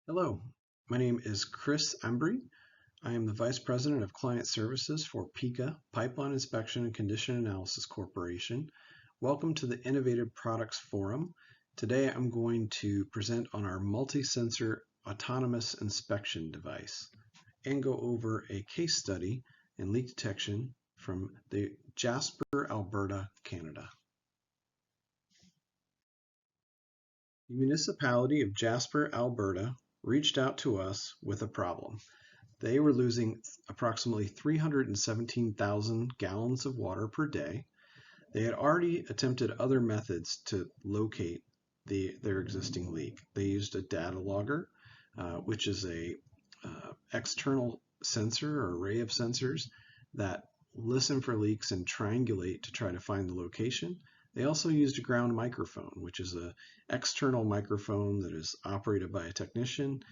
Hello, my name is Chris Embry. I am the Vice President of Client Services for PICA, Pipeline Inspection and Condition Analysis Corporation. Welcome to the Innovative Products Forum. Today I'm going to present on our multi-sensor autonomous inspection device and go over a case study in leak detection from the Jasper, Alberta, Canada. The municipality of Jasper, Alberta reached out to us with a problem. They were losing approximately 317,000 gallons of water per day. They had already attempted other methods to locate their existing leak. They used a data logger, which is a external sensor or array of sensors that listen for leaks and triangulate to try to find the location. They also used a ground microphone, which is an external microphone that is operated by a technician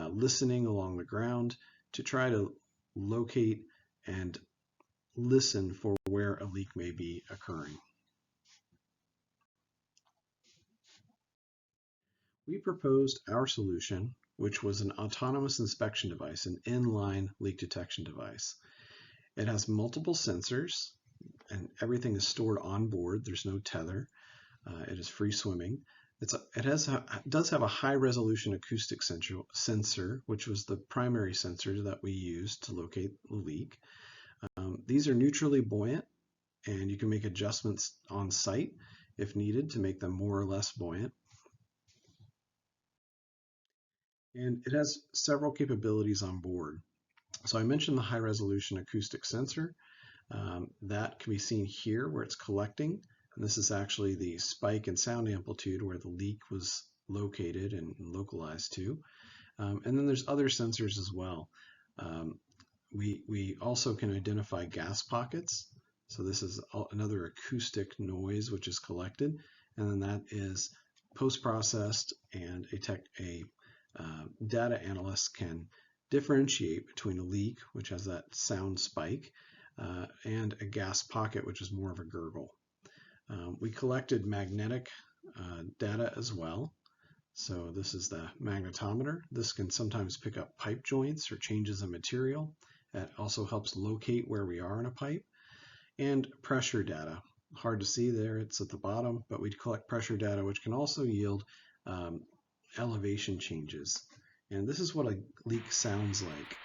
listening along the ground to try to locate and listen for where a leak may be occurring. We proposed our solution, which was an autonomous inspection device, an inline leak detection device. It has multiple sensors and everything is stored on board. There's no tether. It is free swimming. It does have a high resolution acoustic sensor, which was the primary sensor that we used to locate the leak. These are neutrally buoyant, and you can make adjustments on site if needed to make them more or less buoyant. And it has several capabilities on board. So I mentioned the high resolution acoustic sensor. That can be seen here where it's collecting. And this is actually the spike in sound amplitude where the leak was located and localized to. And then there's other sensors as well. We also can identify gas pockets. So this is another acoustic noise which is collected. And then that is post-processed, and a data analyst can differentiate between a leak, which has that sound spike, and a gas pocket, which is more of a gurgle. We collected magnetic data as well. So this is the magnetometer. This can sometimes pick up pipe joints or changes in material. It also helps locate where we are in a pipe. And pressure data. Hard to see there, it's at the bottom, but we collect pressure data, which can also yield elevation changes. And this is what a leak sounds like.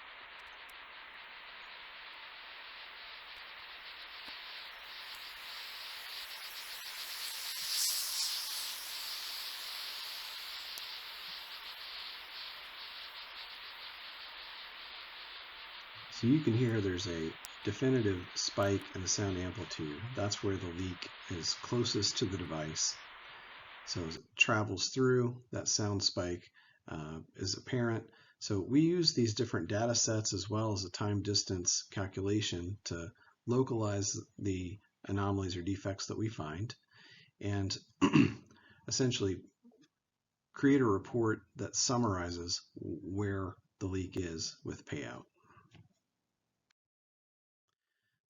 So you can hear there's a definitive spike in the sound amplitude. That's where the leak is closest to the device. So as it travels through, that sound spike is apparent. So we use these different data sets as well as a time distance calculation to localize the anomalies or defects that we find, and essentially create a report that summarizes where the leak is with payout.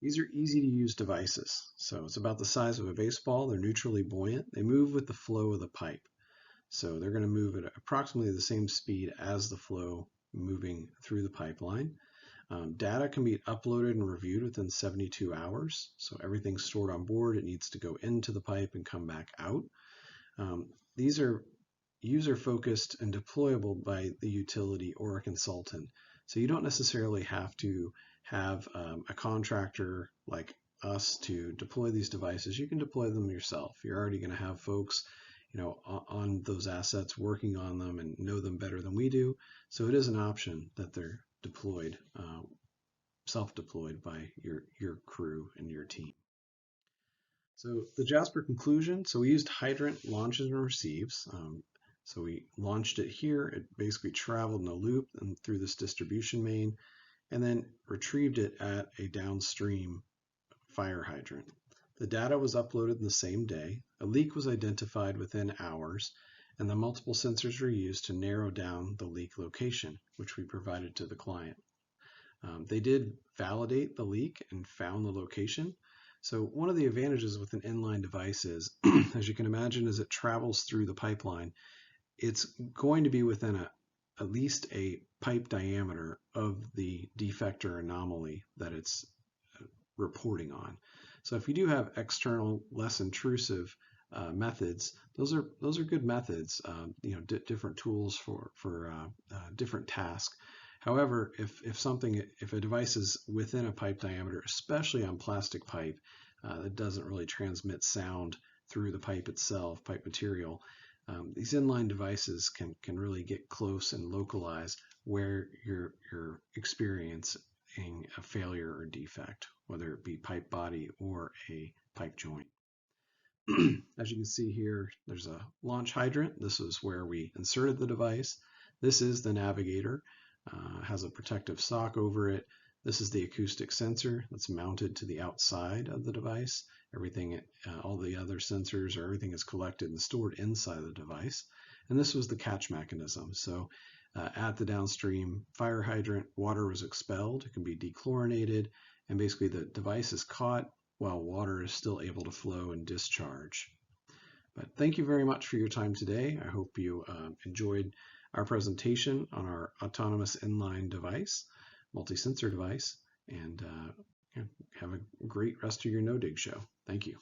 These are easy to use devices. So it's about the size of a baseball. They're neutrally buoyant. They move with the flow of the pipe. So they're going to move at approximately the same speed as the flow moving through the pipeline. Data can be uploaded and reviewed within 72 hours. So everything's stored on board. It needs to go into the pipe and come back out. These are user-focused and deployable by the utility or a consultant. So you don't necessarily have to have a contractor like us to deploy these devices. You can deploy them yourself. You're already going to have folks, on those assets working on them and know them better than we do. So it is an option that they're deployed, self-deployed by your crew and your team. So the Jasper conclusion, so we used hydrant launches and receives. So we launched it here. It basically traveled in a loop and through this distribution main, and then retrieved it at a downstream fire hydrant. The data was uploaded in the same day. A leak was identified within hours, and the multiple sensors were used to narrow down the leak location, which we provided to the client. They did validate the leak and found the location. So one of the advantages with an inline device is, as you can imagine, as it travels through the pipeline, it's going to be within at least a pipe diameter of the defect or anomaly that it's reporting on. So if you do have external, less intrusive methods, those are good methods. Different tools for different tasks. However, if a device is within a pipe diameter, especially on plastic pipe, that doesn't really transmit sound through the pipe itself, pipe material, these inline devices can really get close and localize where you're experiencing a failure or defect, whether it be pipe body or a pipe joint. As you can see here, there's a launch hydrant. This is where we inserted the device. This is the navigator. Has a protective sock over it. This is the acoustic sensor that's mounted to the outside of the device. Everything, all the other sensors or everything is collected and stored inside the device. And this was the catch mechanism. So at the downstream fire hydrant, water was expelled. It can be dechlorinated, and basically the device is caught while water is still able to flow and discharge. But thank you very much for your time today. I hope you enjoyed our presentation on our autonomous inline device, multi-sensor device, and have a great rest of your no-dig show. Thank you.